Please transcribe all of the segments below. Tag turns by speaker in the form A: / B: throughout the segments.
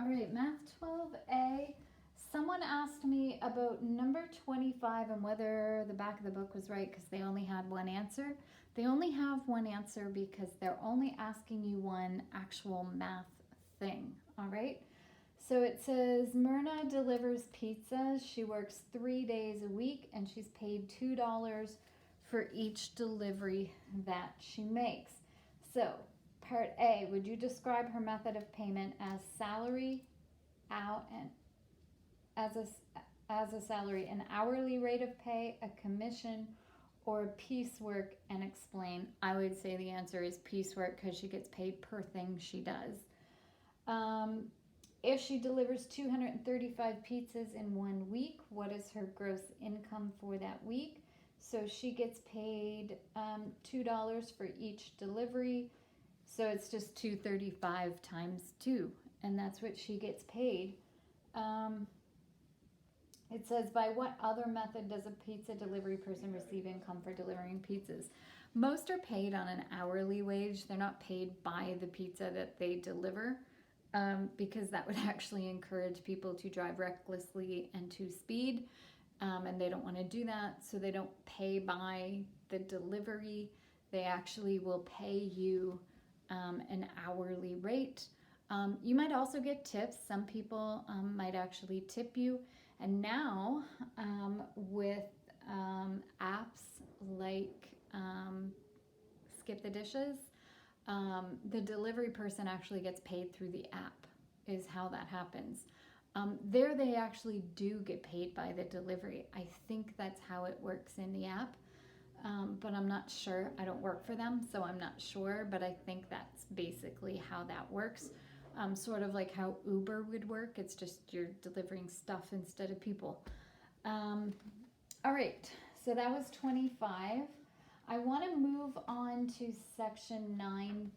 A: All right, Math 12A. Someone asked me about number 25 and whether the back of the book was right because they only had one answer. They only have one answer because they're only asking you one actual math thing, all right? So it says Myrna delivers pizzas. She works 3 days a week and she's paid $2 for each delivery that she makes. So Part A, would you describe her method of payment as salary out and as a salary, an hourly rate of pay, a commission, or piecework, and explain? I would say the answer is piecework because she gets paid per thing she does. If she delivers 235 pizzas in 1 week, what is her gross income for that week? So she gets paid $2 for each delivery. So it's just 235 times 2, and that's what she gets paid. It says, by what other method does a pizza delivery person receive income for delivering pizzas? Most are paid on an hourly wage. They're not paid by the pizza that they deliver, because that would actually encourage people to drive recklessly and to speed, and they don't want to do that, so they don't pay by the delivery. They actually will pay you an hourly rate. You might also get tips. Some people might actually tip you. And now with apps like Skip the Dishes, the delivery person actually gets paid through the app, is how that happens. There they actually do get paid by the delivery. I think that's how it works in the app. But I'm not sure. I don't work for them, so I'm not sure, but I think that's basically how that works. Sort of like how Uber would work. It's just you're delivering stuff instead of people. All right, so that was 25. I want to move on to section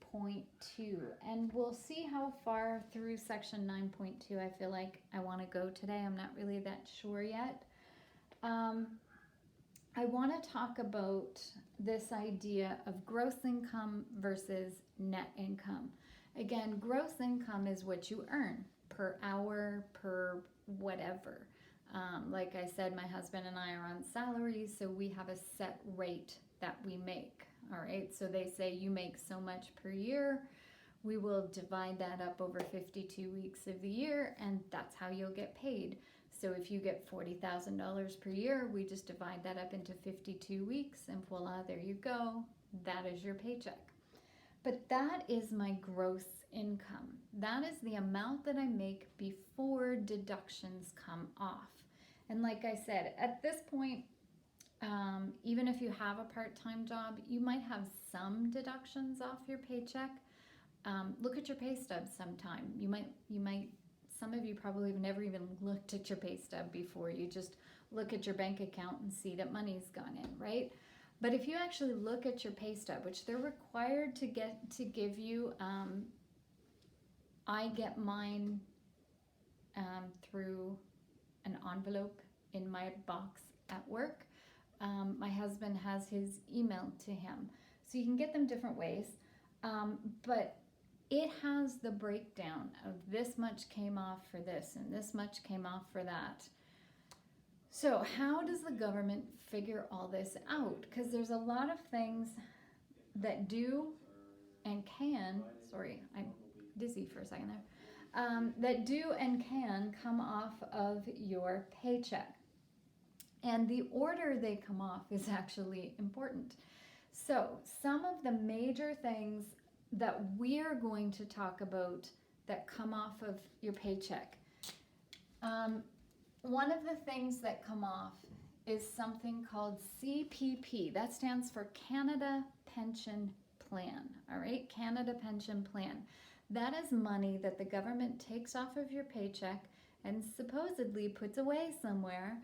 A: 9.2, and we'll see how far through section 9.2 I feel like I want to go today. I'm not really that sure yet. I want to talk about this idea of gross income versus net income. Again, gross income is what you earn per hour, per whatever. Like I said, my husband and I are on salaries, so we have a set rate that we make. All right, so they say you make so much per year. We will divide that up over 52 weeks of the year, and that's how you'll get paid. So if you get $40,000 per year, we just divide that up into 52 weeks, and voila, there you go. That is your paycheck. But that is my gross income. That is the amount that I make before deductions come off. And like I said, at this point, even if you have a part-time job, you might have some deductions off your paycheck. Look at your pay stub sometime. You might. Some of you probably have never even looked at your pay stub before. You just look at your bank account and see that money's gone in, right? But if you actually look at your pay stub, which they're required to give you, I get mine through an envelope in my box at work. My husband has his email to him. So you can get them different ways. But it has the breakdown of this much came off for this and this much came off for that. So how does the government figure all this out? Because there's a lot of things that do and can, sorry, I'm dizzy for a second there, that do and can come off of your paycheck. And the order they come off is actually important. So some of the major things that we're going to talk about that come off of your paycheck. One of the things that come off is something called CPP. That stands for Canada Pension Plan, all right? Canada Pension Plan. That is money that the government takes off of your paycheck and supposedly puts away somewhere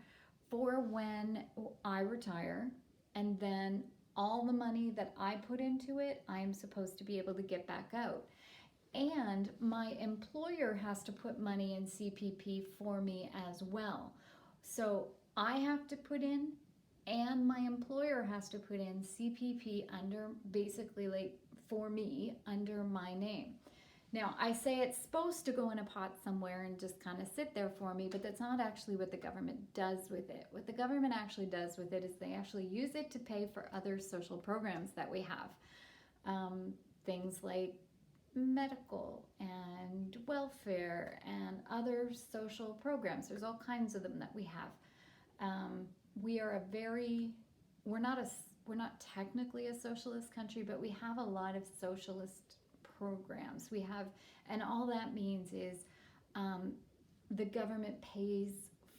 A: for when I retire, and then all the money that I put into it, I am supposed to be able to get back out. And my employer has to put money in CPP for me as well. So I have to put in, and my employer has to put in CPP under, basically like for me, under my name. Now, I say it's supposed to go in a pot somewhere and just kind of sit there for me, but that's not actually what the government does with it. What the government actually does with it is they actually use it to pay for other social programs that we have. Things like medical and welfare and other social programs. There's all kinds of them that we have. We are a very, we're not a, we're not technically a socialist country, but we have a lot of socialist programs. We have, and all that means is the government pays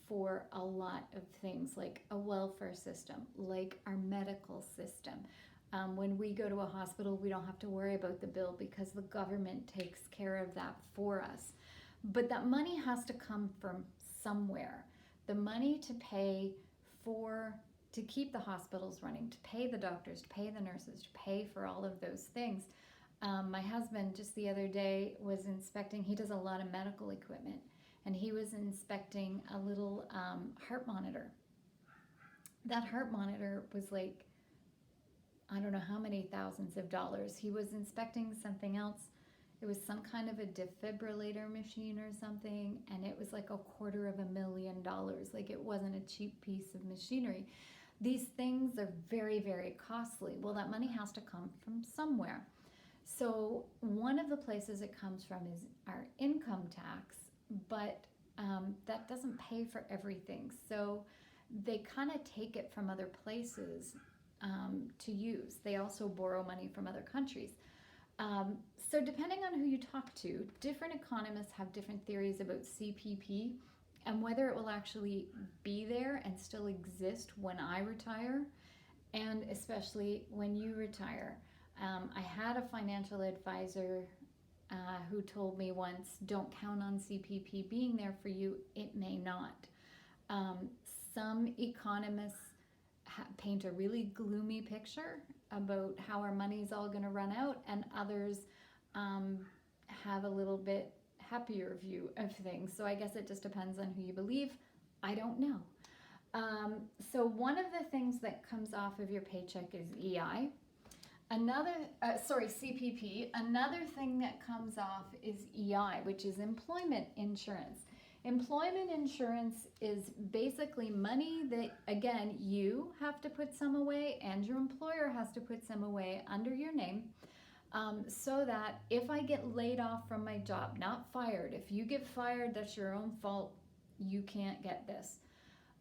A: for a lot of things like a welfare system, like our medical system. When we go to a hospital, we don't have to worry about the bill because the government takes care of that for us. But that money has to come from somewhere. The money to pay for, to keep the hospitals running, to pay the doctors, to pay the nurses, to pay for all of those things. My husband just the other day was inspecting, he does a lot of medical equipment, and he was inspecting a little heart monitor. That heart monitor was like, I don't know how many thousands of dollars. He was inspecting something else. It was some kind of a defibrillator machine or something, and it was like $250,000. Like, it wasn't a cheap piece of machinery. These things are very, very costly. Well, that money has to come from somewhere. So one of the places it comes from is our income tax, but that doesn't pay for everything. So they kind of take it from other places to use. They also borrow money from other countries. So depending on who you talk to, different economists have different theories about CPP and whether it will actually be there and still exist when I retire, and especially when you retire. I had a financial advisor who told me once, don't count on CPP being there for you. It may not. Some economists paint a really gloomy picture about how our money's all going to run out, and others have a little bit happier view of things. So I guess it just depends on who you believe. I don't know. So one of the things that comes off of your paycheck is EI. CPP. Another thing that comes off is EI, which is employment insurance. Employment insurance is basically money that, again, you have to put some away and your employer has to put some away under your name, so that if I get laid off from my job, not fired, if you get fired, that's your own fault, you can't get this.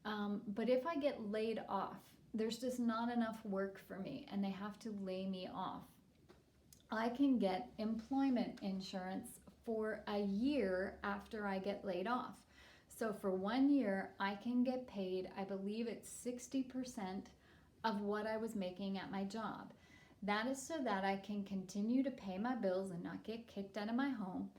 A: But if I get laid off, there's just not enough work for me and they have to lay me off, I can get employment insurance for a year after I get laid off. So for 1 year, I can get paid, I believe it's 60% of what I was making at my job. That is so that I can continue to pay my bills and not get kicked out of my home.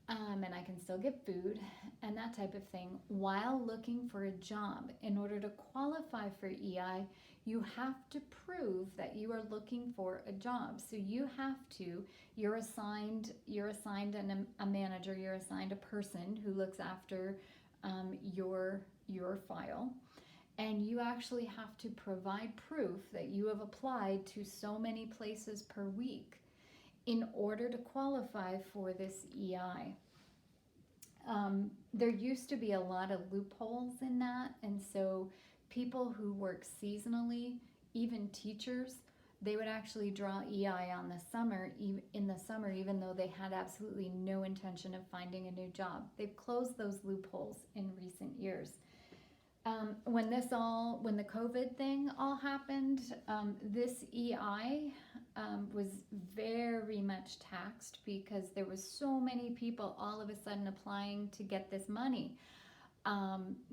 A: And I can still get food and that type of thing while looking for a job. In order to qualify for EI, you have to prove that you are looking for a job. So you're assigned a manager, you're assigned a person who looks after your file, and you actually have to provide proof that you have applied to so many places per week in order to qualify for this EI. There used to be a lot of loopholes in that, and so people who work seasonally, even teachers, they would actually draw EI in the summer, even though they had absolutely no intention of finding a new job. They've closed those loopholes in recent years. When the COVID thing all happened, this EI was very much taxed because there was so many people all of a sudden applying to get this money.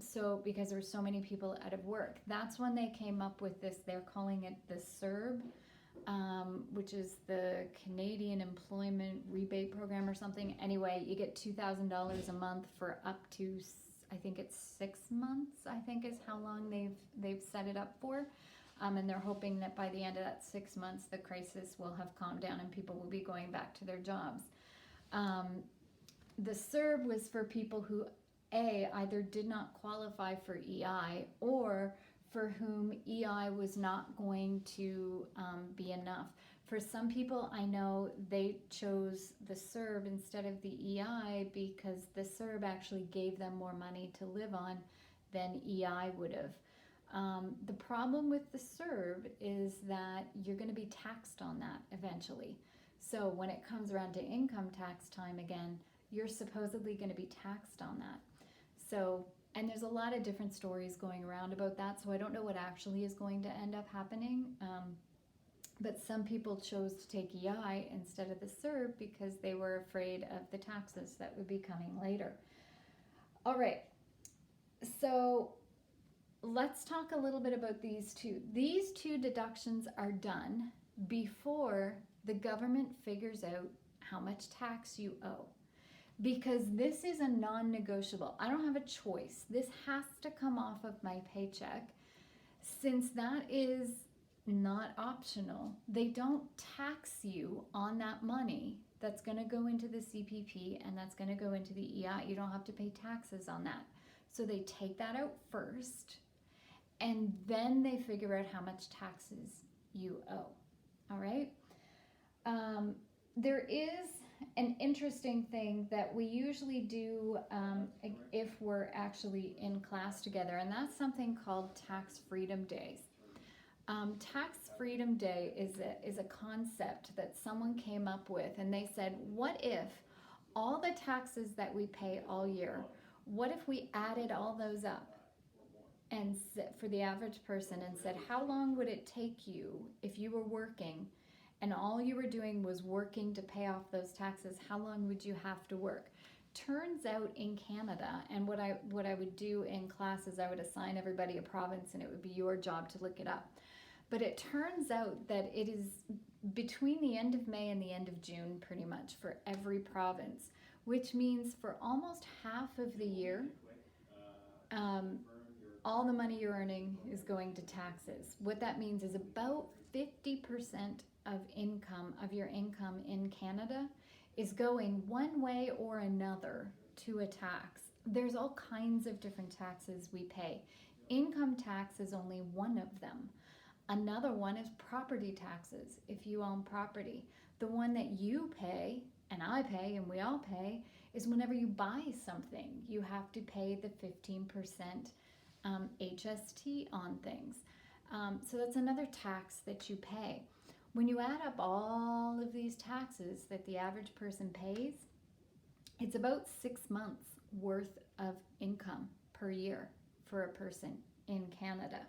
A: So because there were so many people out of work, that's when they came up with this. They're calling it the CERB, which is the Canadian Employment Rebate Program or something. Anyway, you get $2,000 a month for up to, I think it's 6 months, I think is how long they've set it up for. And they're hoping that by the end of that 6 months, the crisis will have calmed down and people will be going back to their jobs. The CERB was for people who, either did not qualify for EI or for whom EI was not going to be enough. For some people, I know they chose the CERB instead of the EI because the CERB actually gave them more money to live on than EI would have. The problem with the CERB is that you're going to be taxed on that eventually. So when it comes around to income tax time again, you're supposedly going to be taxed on that. So, and there's a lot of different stories going around about that, so I don't know what actually is going to end up happening. But some people chose to take EI instead of the CERB because they were afraid of the taxes that would be coming later. All right, so let's talk a little bit about these two. These two deductions are done before the government figures out how much tax you owe. Because this is a non-negotiable. I don't have a choice. This has to come off of my paycheck. Since that is not optional, they don't tax you on that money that's going to go into the CPP and that's going to go into the EI. You don't have to pay taxes on that. So they take that out first, and then they figure out how much taxes you owe. All right? There is an interesting thing that we usually do if we're actually in class together, and that's something called Tax Freedom Days. Tax Freedom Day is a concept that someone came up with, and they said, what if all the taxes that we pay all year, what if we added all those up and for the average person and said, how long would it take you if you were working and all you were doing was working to pay off those taxes? How long would you have to work? Turns out in Canada, and what I would do in class is I would assign everybody a province and it would be your job to look it up. But it turns out that it is between the end of May and the end of June pretty much for every province, which means for almost half of the year, all the money you're earning is going to taxes. What that means is about 50% of your income in Canada is going one way or another to a tax. There's all kinds of different taxes we pay. Income tax is only one of them. Another one is property taxes if you own property. The one that you pay, and I pay, and we all pay, is whenever you buy something, you have to pay the 15% HST on things. So that's another tax that you pay. When you add up all of these taxes that the average person pays, it's about 6 months worth of income per year for a person in Canada.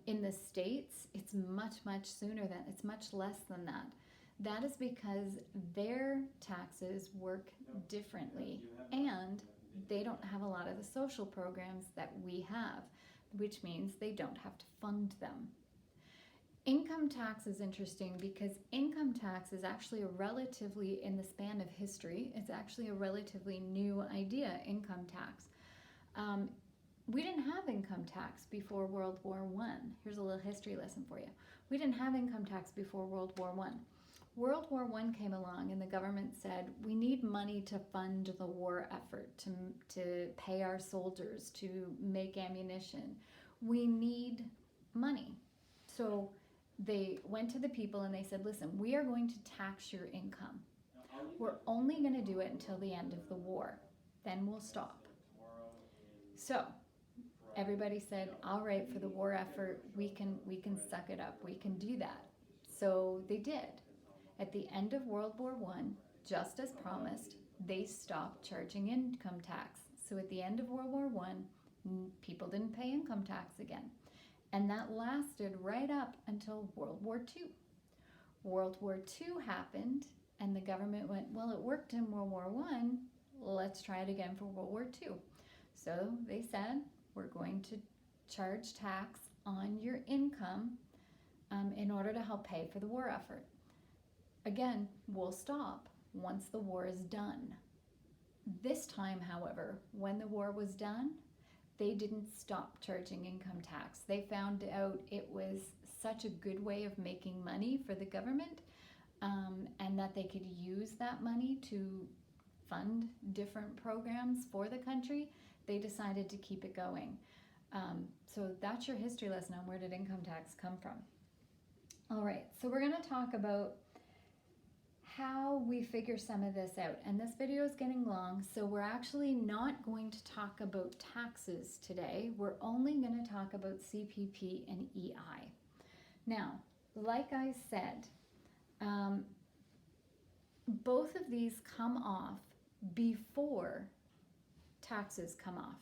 A: In the States, it's much sooner than, it's much less than that. That is because their taxes work differently and they don't have a lot of the social programs that we have, which means they don't have to fund them. Income tax is interesting because income tax is actually a relatively, in the span of history, it's actually a relatively new idea, income tax. We didn't have income tax before World War I. Here's a little history lesson for you. We didn't have income tax before World War I. World War I came along and the government said, we need money to fund the war effort, to pay our soldiers, to make ammunition. We need money. So they went to the people and they said, listen, we are going to tax your income. We're only going to do it until the end of the war. Then we'll stop. So everybody said, all right, for the war effort, we can suck it up. We can do that. So they did. At the end of World War I, just as promised, they stopped charging income tax. So at the end of World War I, people didn't pay income tax again. And that lasted right up until World War II. World War II happened, and the government went, well, it worked in World War I, let's try it again for World War II. So they said, we're going to charge tax on your income in order to help pay for the war effort. Again, we'll stop once the war is done. This time, however, when the war was done, they didn't stop charging income tax. They found out it was such a good way of making money for the government, and that they could use that money to fund different programs for the country. They decided to keep it going. So that's your history lesson on where did income tax come from. All right, so we're going to talk about how we figure some of this out. And this video is getting long, so we're actually not going to talk about taxes today. We're only going to talk about CPP and EI. Now, like I said, both of these come off before taxes come off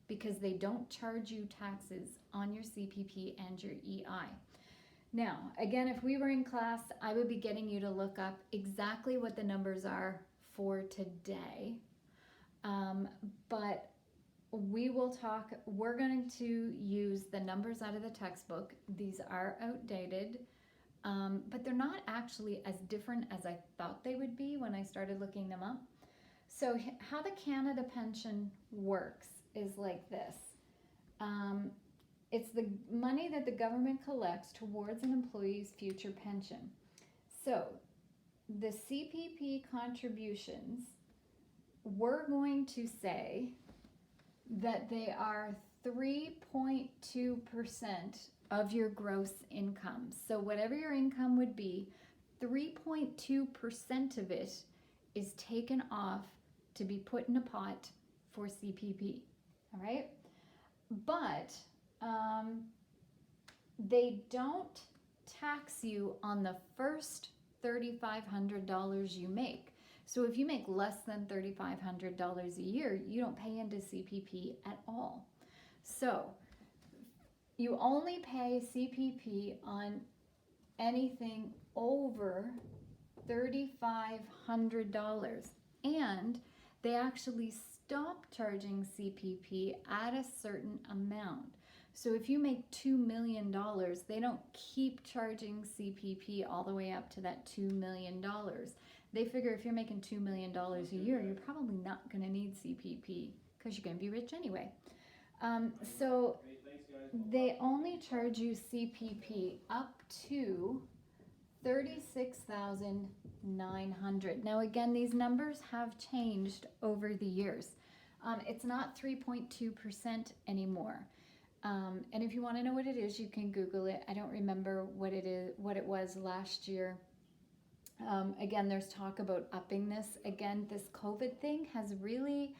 A: because they don't charge you taxes on your CPP and your EI. Now, again, if we were in class, I would be getting you to look up exactly what the numbers are for today. But we will talk, we're going to use the numbers out of the textbook. These are outdated, but they're not actually as different as I thought they would be when I started looking them up. So how the Canada pension works is like this. It's the money that the government collects towards an employee's future pension. So the CPP contributions, we're going to say that they are 3.2% of your gross income. So whatever your income would be, 3.2% of it is taken off to be put in a pot for CPP, all right? But they don't tax you on the first $3,500 you make. So if you make less than $3,500 a year, you don't pay into CPP at all. So you only pay CPP on anything over $3,500, and they actually stop charging CPP at a certain amount. So if you make $2 million, they don't keep charging CPP all the way up to that $2 million. They figure if you're making $2 million a year, you're probably not going to need CPP because you're going to be rich anyway. So they only charge you CPP up to $36,900. Now again, these numbers have changed over the years. It's not 3.2% anymore. And if you want to know what it is, you can Google it. I don't remember what it was last year. Again, there's talk about upping this. Again, this COVID thing has really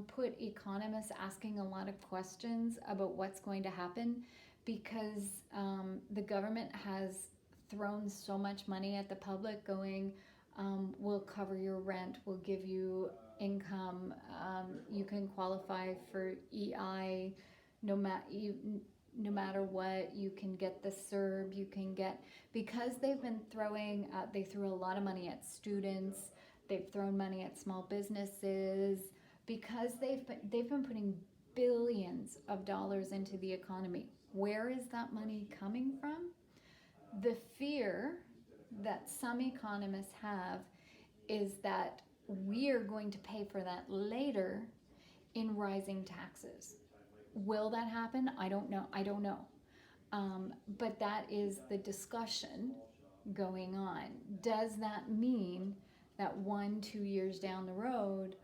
A: put economists asking a lot of questions about what's going to happen because the government has thrown so much money at the public going, we'll cover your rent, we'll give you income, you can qualify for EI no matter what, you can get the CERB, you can get, because they've been throwing, they threw a lot of money at students, they've thrown money at small businesses, because they've been putting billions of dollars into the economy. Where is that money coming from? The fear that some economists have is that we are going to pay for that later in rising taxes. Will that happen? I don't know. But that is the discussion going on. Does that mean that 1-2 years down the road,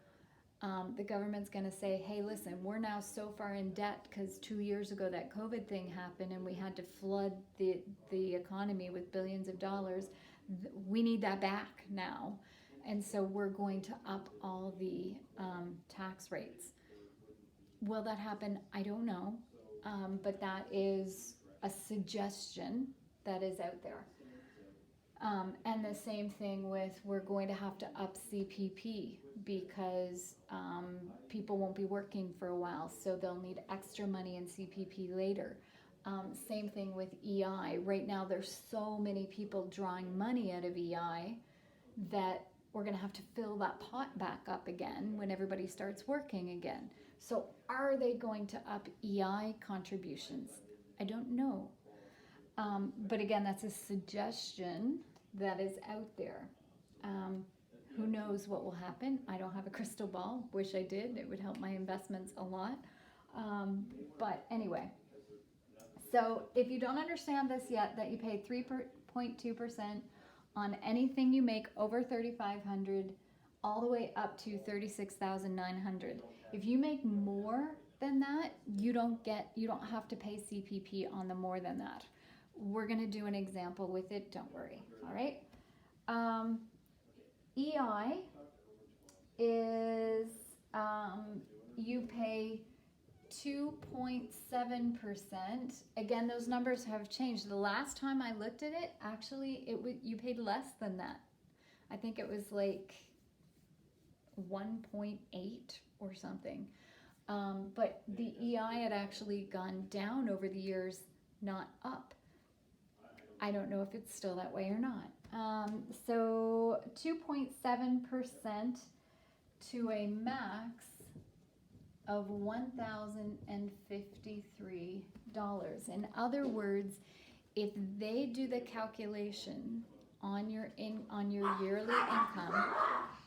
A: the government's going to say, hey, listen, we're now so far in debt because 2 years ago that COVID thing happened and we had to flood the economy with billions of dollars. We need that back now. And so we're going to up all the tax rates. Will that happen? I don't know. But that is a suggestion that is out there. And the same thing with, we're going to have to up CPP because people won't be working for a while, so they'll need extra money in CPP later. Same thing with EI. Right now there's so many people drawing money out of EI that we're going to have to fill that pot back up again when everybody starts working again. So are they going to up EI contributions? I don't know. But again, that's a suggestion that is out there. Who knows what will happen? I don't have a crystal ball. Wish I did. It would help my investments a lot. But anyway, so if you don't understand this yet, that you pay 3.2% on anything you make over $3,500 all the way up to $36,900. If you make more than that, you don't have to pay CPP on the more than that. we're going to do an example with it. Don't worry. All right. EI is you pay 2.7%. Again, those numbers have changed. The last time I looked at it, actually, you paid less than that. I think it was like 1.8 or something. But the EI had actually gone down over the years, not up. I don't know if it's still that way or not. So 2.7% to a max of $1,053. In other words, if they do the calculation on your yearly income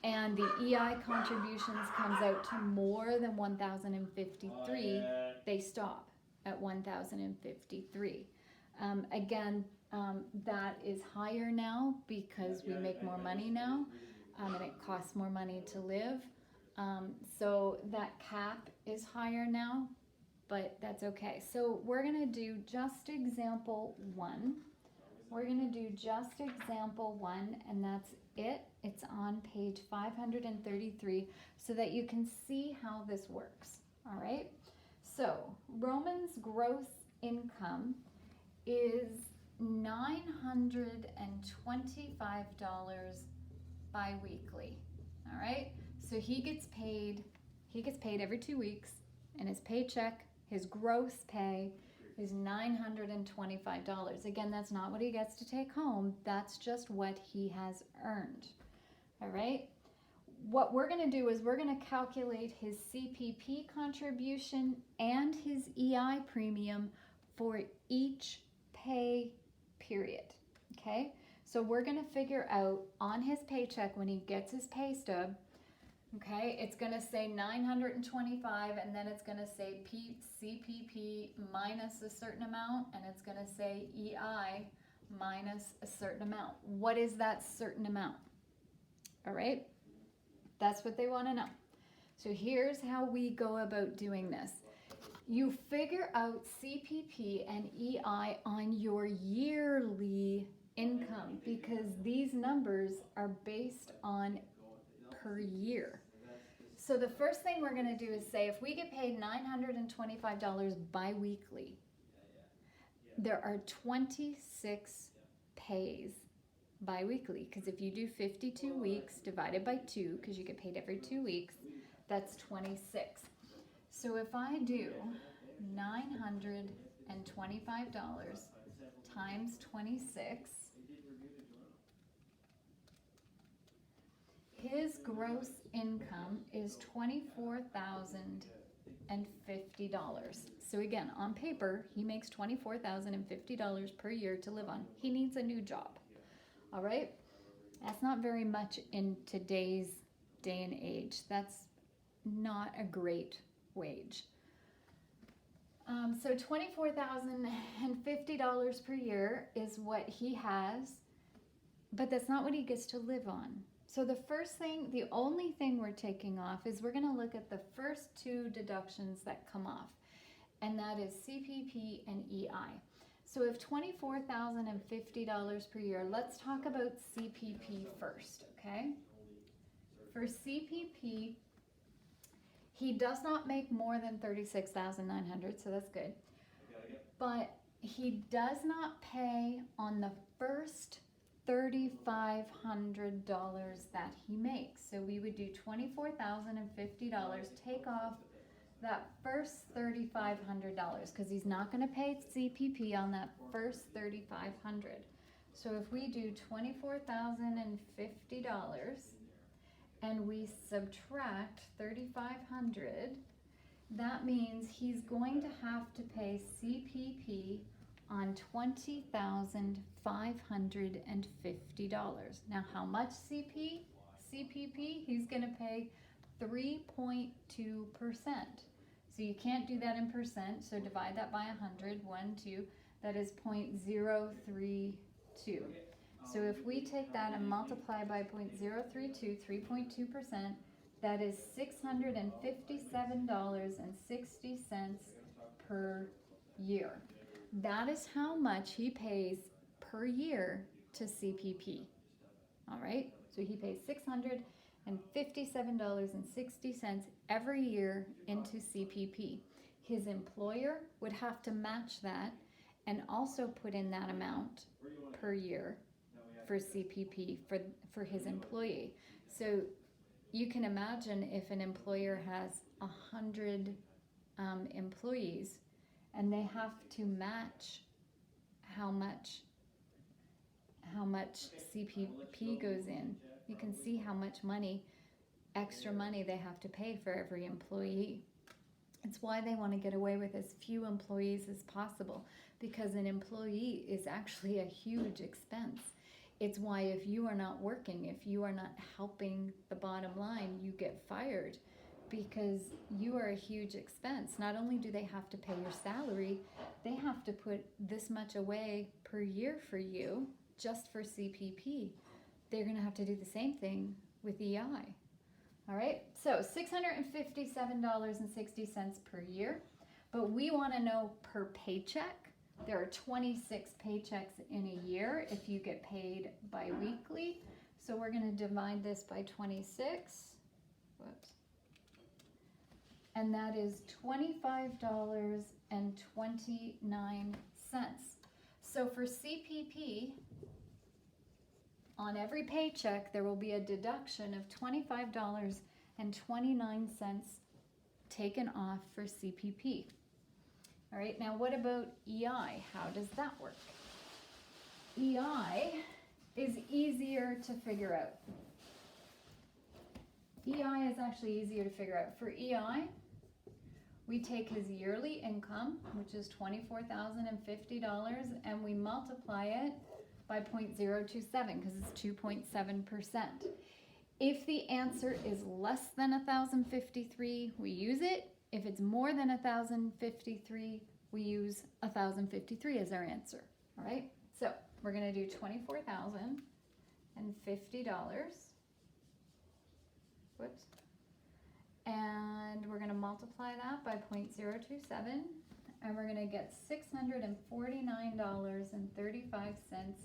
A: and the EI contributions comes out to more than 1,053, they stop at 1,053. Again, that is higher now because we make more money now, and it costs more money to live. So that cap is higher now, but that's okay. So we're going to do just example one. We're going to do just example one, and that's it. It's on page 533 so that you can see how this works. All right. So Roman's gross income is $925 bi-weekly. All right. So he gets paid every 2 weeks, and his paycheck, his gross pay is $925. Again, that's not what he gets to take home. That's just what he has earned. All right. What we're going to do is we're going to calculate his CPP contribution and his EI premium for each pay period. Okay. So we're going to figure out on his paycheck when he gets his pay stub. Okay, it's going to say 925, and then it's going to say CPP minus a certain amount, and it's going to say EI minus a certain amount. What is that certain amount? All right, that's what they want to know. So here's how we go about doing this. You figure out CPP and EI on your yearly income because these numbers are based on per year. So the first thing we're going to do is say if we get paid $925 bi-weekly, there are 26 pays bi-weekly, because if you do 52 weeks divided by 2, because you get paid every 2 weeks, that's 26. So if I do $925 times 26, his gross income is $24,050. So again, on paper, he makes $24,050 per year to live on. He needs a new job. All right? That's not very much in today's day and age. That's not a great wage. So $24,050 per year is what he has, but that's not what he gets to live on. So the only thing we're taking off is we're going to look at the first two deductions that come off, and that is CPP and EI. So if $24,050 per year, let's talk about CPP first, okay? For CPP, he does not make more than $36,900, so that's good. But he does not pay on the first $3,500 that he makes. So we would do $24,050, take off that first $3,500 because he's not going to pay CPP on that first $3,500. So if we do $24,050 and we subtract $3,500, that means he's going to have to pay CPP on $20,550. Now, how much CPP? He's going to pay 3.2%. So you can't do that in percent, so divide that by 100, 1, 2, that is 0.032. So if we take that and multiply by 0.032, 3.2%, that is $657.60 per year. That is how much he pays per year to CPP. All right, so he pays $657.60 every year into CPP. His employer would have to match that and also put in that amount per year for CPP for his employee. So you can imagine if an employer has 100 employees and they have to match how much CPP goes in. You can see how much extra money they have to pay for every employee. It's why they want to get away with as few employees as possible, because an employee is actually a huge expense. It's why if you are not working, if you are not helping the bottom line, you get fired, because you are a huge expense. Not only do they have to pay your salary, they have to put this much away per year for you just for CPP. They're going to have to do the same thing with EI. All right, so $657.60 per year, but we want to know per paycheck. There are 26 paychecks in a year if you get paid bi-weekly. So we're going to divide this by 26. Whoops. And that is $25.29. So for CPP, on every paycheck, there will be a deduction of $25.29 taken off for CPP. All right, now what about EI? How does that work? EI is easier to figure out. EI is actually easier to figure out. For EI, we take his yearly income, which is $24,050, and we multiply it by 0.027 because it's 2.7%. If the answer is less than 1,053, we use it. If it's more than 1,053, we use 1,053 as our answer. All right, so we're going to do $24,050. Whoops. And we're going to multiply that by 0.027, and we're going to get $649.35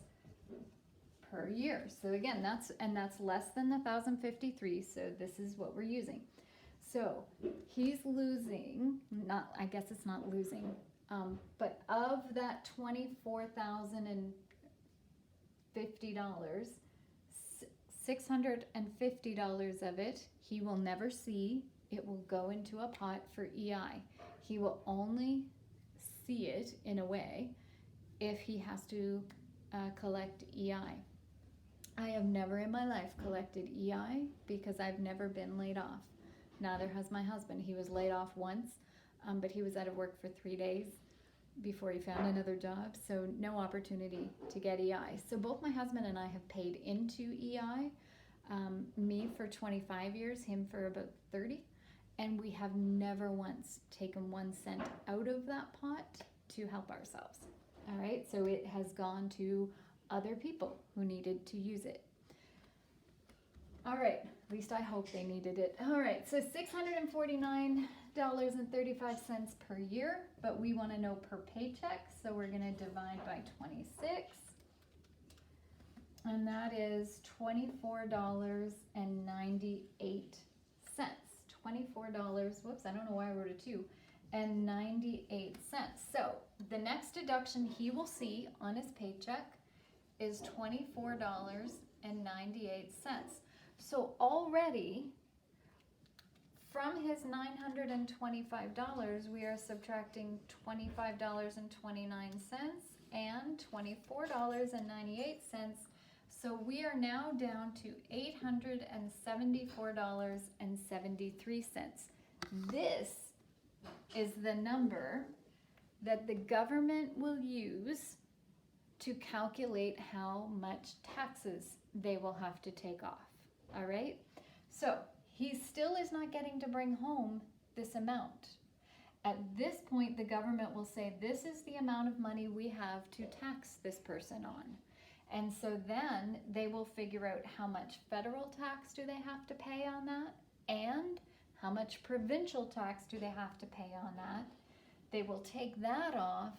A: per year. So again, that's less than the 1,053, so this is what we're using. So he's losing, I guess it's not losing, but of that $24,050, $650 of it he will never see. It will go into a pot for EI. He will only see it, in a way, if he has to collect EI. I have never in my life collected EI because I've never been laid off. Neither has my husband. He was laid off once, but he was out of work for 3 days before he found another job, so no opportunity to get EI. So both my husband and I have paid into EI, me for 25 years, him for about 30, and we have never once taken 1 cent out of that pot to help ourselves. All right, so it has gone to other people who needed to use it. All right, at least I hope they needed it. All right, so $649.35 per year, but we want to know per paycheck, so we're going to divide by 26, and that is $24.98. $24, whoops, I don't know why I wrote a 2, and 98 cents. So the next deduction he will see on his paycheck is $24.98. So already from his $925, we are subtracting $25.29 and $24.98. So we are now down to $874.73. This is the number that the government will use to calculate how much taxes they will have to take off. All right? So he still is not getting to bring home this amount. At this point, the government will say, this is the amount of money we have to tax this person on. And so then they will figure out how much federal tax do they have to pay on that, and how much provincial tax do they have to pay on that. They will take that off,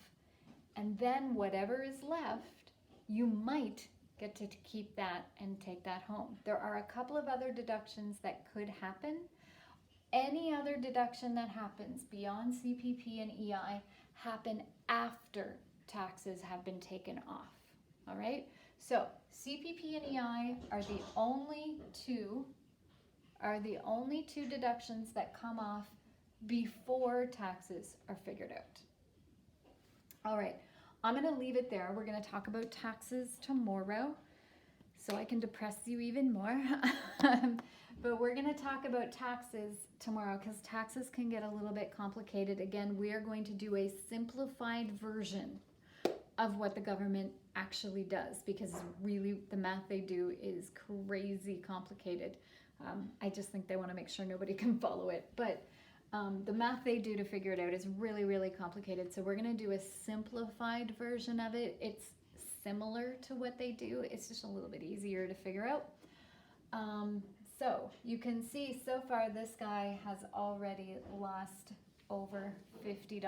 A: And then whatever is left, you might get to keep that and take that home. There are a couple of other deductions that could happen. Any other deduction that happens beyond CPP and EI happen after taxes have been taken off. All right? So CPP and EI are the only two deductions that come off before taxes are figured out. All right, I'm going to leave it there. We're going to talk about taxes tomorrow so I can depress you even more. But we're going to talk about taxes tomorrow because taxes can get a little bit complicated. Again, we are going to do a simplified version of what the government actually does because really the math they do is crazy complicated. I just think they want to make sure nobody can follow it. But the math they do to figure it out is really, really complicated. So we're going to do a simplified version of it. It's similar to what they do. It's just a little bit easier to figure out. So you can see so far this guy has already lost over $50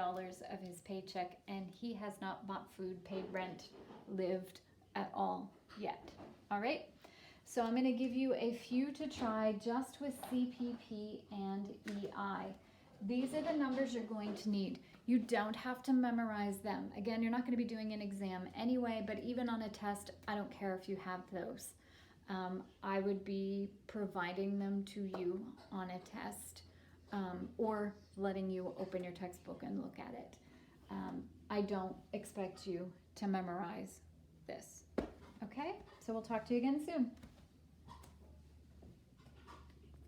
A: of his paycheck and he has not bought food, paid rent, lived at all yet. All right. So I'm going to give you a few to try just with CPP and EI. These are the numbers you're going to need. You don't have to memorize them. Again, you're not going to be doing an exam anyway, but even on a test, I don't care if you have those. I would be providing them to you on a test or letting you open your textbook and look at it. I don't expect you to memorize this. Okay? So we'll talk to you again soon.